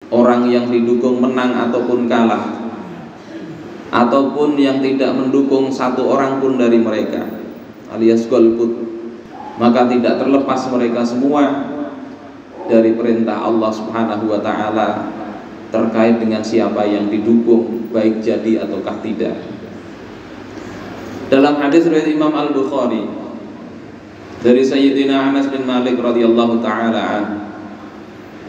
orang yang didukung menang ataupun kalah, ataupun yang tidak mendukung satu orang pun dari mereka, alias golput, maka tidak terlepas mereka semua dari perintah Allah Subhanahu wa ta'ala terkait dengan siapa yang didukung, baik jadi ataukah tidak. Dalam hadis riwayat Imam Al-Bukhari dari Sayyidina Anas bin Malik radhiyallahu ta'ala anhu,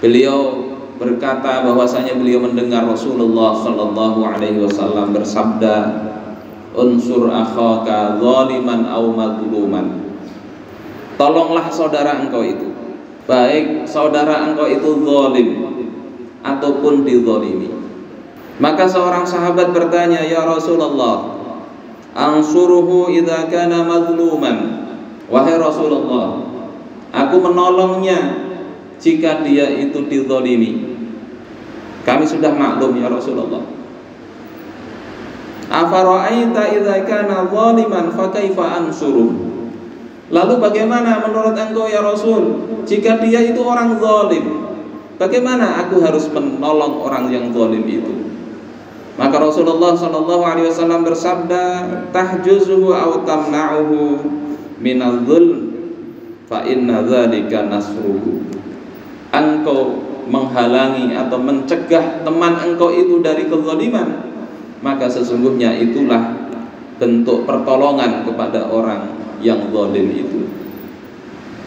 beliau berkata bahwasanya beliau mendengar Rasulullah sallallahu alaihi wasallam bersabda, "Unsur akhaka zaliman aw mazluman." Tolonglah saudara engkau itu, baik saudara engkau itu zalim ataupun dizalimi. Maka seorang sahabat bertanya, "Ya Rasulullah, ansuruhu idza kana mazluman." Wahai Rasulullah, aku menolongnya jika dia itu dizalimi. Kami sudah maklum ya Rasulullah. Afara'aita idza kana zaliman fa kaifa ansuruh? Lalu bagaimana menurut engkau ya Rasul jika dia itu orang zalim? Bagaimana aku harus menolong orang yang zalim itu? Maka Rasulullah sallallahu alaihi wasallam bersabda, tahjuzuhu aw tamna'uhu minadh dhulm fa inna dzalika nasruhu. Engkau menghalangi atau mencegah teman engkau itu dari kezaliman, maka sesungguhnya itulah bentuk pertolongan kepada orang yang zalim itu.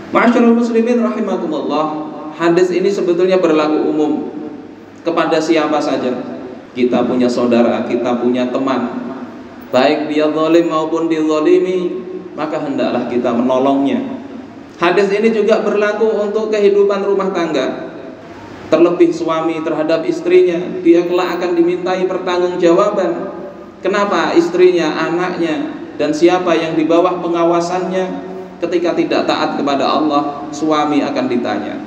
Ma'asyiral muslimin rahimakumullah, hadis ini sebetulnya berlaku umum kepada siapa saja. Kita punya saudara, kita punya teman, baik dia zalim maupun dizalimi, maka hendaklah kita menolongnya. Hadis ini juga berlaku untuk kehidupan rumah tangga. Terlebih suami terhadap istrinya, dia kelak akan dimintai pertanggungjawaban. Kenapa istrinya, anaknya, dan siapa yang di bawah pengawasannya ketika tidak taat kepada Allah, suami akan ditanya.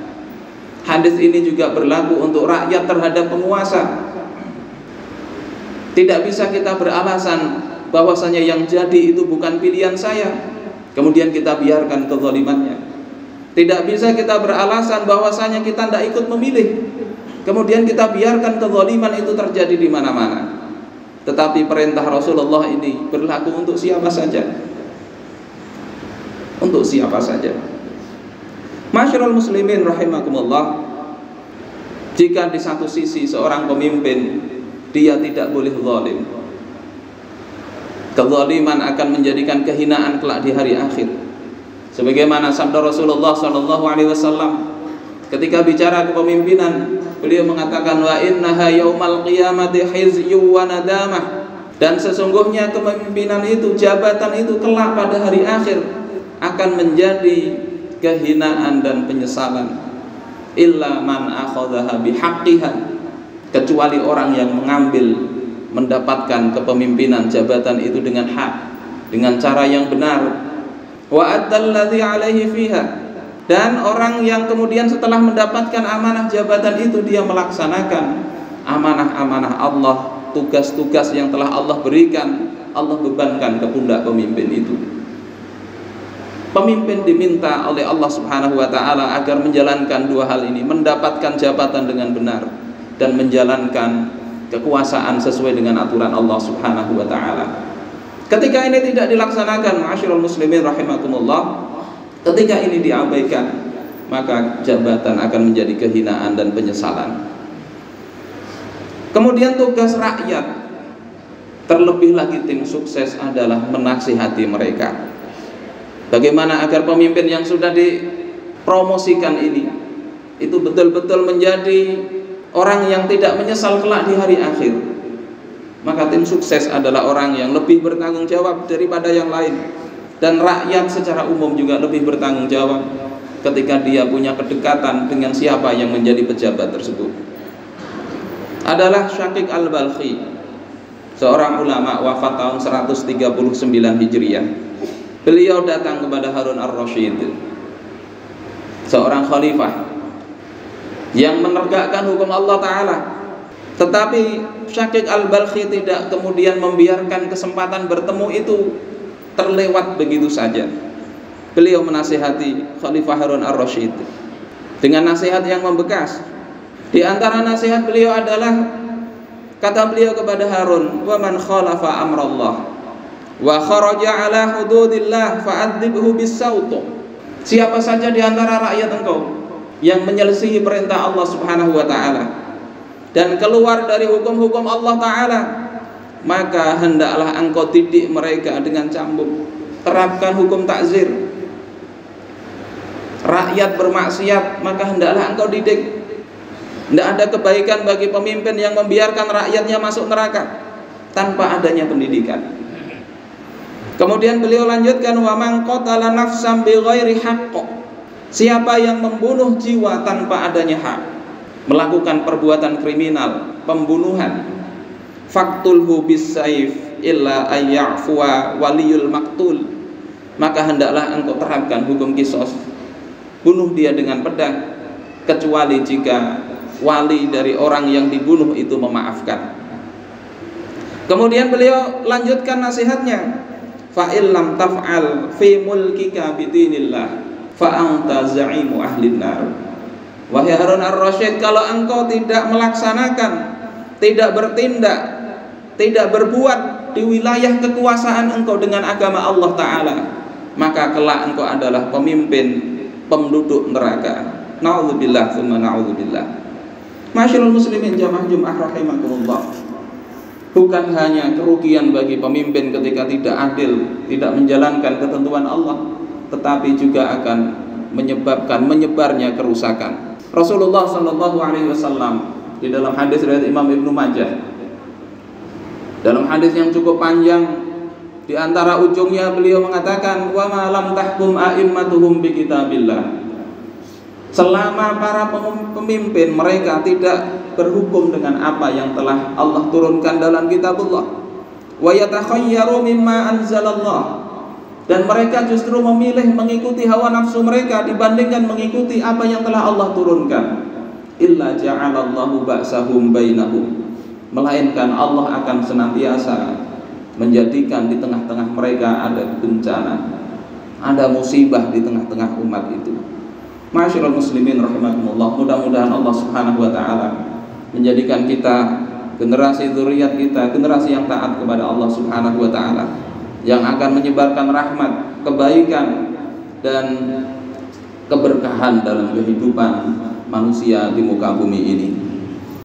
Hadis ini juga berlaku untuk rakyat terhadap penguasa. Tidak bisa kita beralasan bahwasanya yang jadi itu bukan pilihan saya, kemudian kita biarkan kezalimannya. Tidak bisa kita beralasan bahwasanya kita tidak ikut memilih, kemudian kita biarkan kezaliman itu terjadi di mana-mana. Tetapi perintah Rasulullah ini berlaku untuk siapa saja. Untuk siapa saja. Ma'asyiral muslimin rahimakumullah, jika di satu sisi seorang pemimpin dia tidak boleh zalim, kezaliman akan menjadikan kehinaan kelak di hari akhir. Sebagaimana sabda Rasulullah SAW ketika bicara kepemimpinan, beliau mengatakan, wa innaha yaumal qiyamati hizyu wa nadamah. Dan sesungguhnya kepemimpinan itu, jabatan itu kelak pada hari akhir akan menjadi kehinaan dan penyesalan. Illa man akhadhaha bihaqqiha, kecuali orang yang mengambil, mendapatkan kepemimpinan jabatan itu dengan hak, dengan cara yang benar. Wa addalladzi alaihi fiha, dan orang yang kemudian setelah mendapatkan amanah jabatan itu dia melaksanakan amanah-amanah Allah, tugas-tugas yang telah Allah berikan, Allah bebankan ke pundak pemimpin itu. Pemimpin diminta oleh Allah Subhanahu wa ta'ala agar menjalankan dua hal ini, mendapatkan jabatan dengan benar dan menjalankan kekuasaan sesuai dengan aturan Allah Subhanahu wa ta'ala. Ketika ini tidak dilaksanakan, ma'asyiral muslimin rahimakumullah, ketika ini diabaikan, maka jabatan akan menjadi kehinaan dan penyesalan. Kemudian tugas rakyat, terlebih lagi tim sukses, adalah menasihati mereka. Bagaimana agar pemimpin yang sudah dipromosikan ini itu betul-betul menjadi orang yang tidak menyesal kelak di hari akhir. Maka tim sukses adalah orang yang lebih bertanggung jawab daripada yang lain. Dan rakyat secara umum juga lebih bertanggung jawab ketika dia punya kedekatan dengan siapa yang menjadi pejabat tersebut. Adalah Syaqiq al-Balkhi, seorang ulama wafat tahun 139 Hijriah. Beliau datang kepada Harun ar-Rasyid, seorang khalifah yang menegakkan hukum Allah Ta'ala. Tetapi Syaqiq al-Balkhi tidak kemudian membiarkan kesempatan bertemu itu terlewat begitu saja. Beliau menasihati Khalifah Harun ar-Rasyid dengan nasihat yang membekas. Di antara nasihat beliau adalah, kata beliau kepada Harun, "Wa man khalafa amrallah wa kharaja ala hududillah fa'adzibhu bis-saut." Siapa saja di antara rakyat engkau yang menyelisihi perintah Allah Subhanahu wa taala dan keluar dari hukum-hukum Allah taala, maka hendaklah engkau didik mereka dengan cambuk. Terapkan hukum takzir. Rakyat bermaksiat, maka hendaklah engkau didik. Tidak ada kebaikan bagi pemimpin yang membiarkan rakyatnya masuk neraka tanpa adanya pendidikan. Kemudian beliau lanjutkan, wa man qatala nafsan bighairi haqq. Siapa yang membunuh jiwa tanpa adanya hak, melakukan perbuatan kriminal, pembunuhan, faqtulhu bis-saif illa ayya'fuwa waliyul maqtul. Maka hendaklah engkau terapkan hukum qisas. Bunuh dia dengan pedang, kecuali jika wali dari orang yang dibunuh itu memaafkan. Kemudian beliau lanjutkan nasihatnya, fa illam taf'al fi mulkika bidinillah fa anta za'imu ahlin nar. Wahai Harun ar-Rasyid, kalau engkau tidak melaksanakan, tidak bertindak, tidak berbuat di wilayah kekuasaan engkau dengan agama Allah taala, maka kelak engkau adalah pemimpin penduduk neraka. Na'udzubillah tsumma na'udzubillah. Masyarul muslimin jamaah Jumat rahimakumullah. Bukan hanya kerugian bagi pemimpin ketika tidak adil, tidak menjalankan ketentuan Allah, tetapi juga akan menyebabkan menyebarnya kerusakan. Rasulullah sallallahu alaihi wasallam di dalam hadis riwayat Imam Ibnu Majah, dalam hadis yang cukup panjang, di antara ujungnya beliau mengatakan, wa ma lam tahkum a'immatuhum bi kitabillah. Selama para pemimpin mereka tidak berhukum dengan apa yang telah Allah turunkan dalam kitabullah, wa yatakhayyaru mimma anzalallah, dan mereka justru memilih mengikuti hawa nafsu mereka dibandingkan mengikuti apa yang telah Allah turunkan, illa ja'alallahu ba'sahum bainahum, melainkan Allah akan senantiasa menjadikan di tengah-tengah mereka ada bencana, ada musibah di tengah-tengah umat itu. Masyarul muslimin rahimakumullah, mudah-mudahan Allah Subhanahu wa taala menjadikan kita, generasi zuriat kita, generasi yang taat kepada Allah Subhanahu wa taala, yang akan menyebarkan rahmat, kebaikan dan keberkahan dalam kehidupan manusia di muka bumi ini.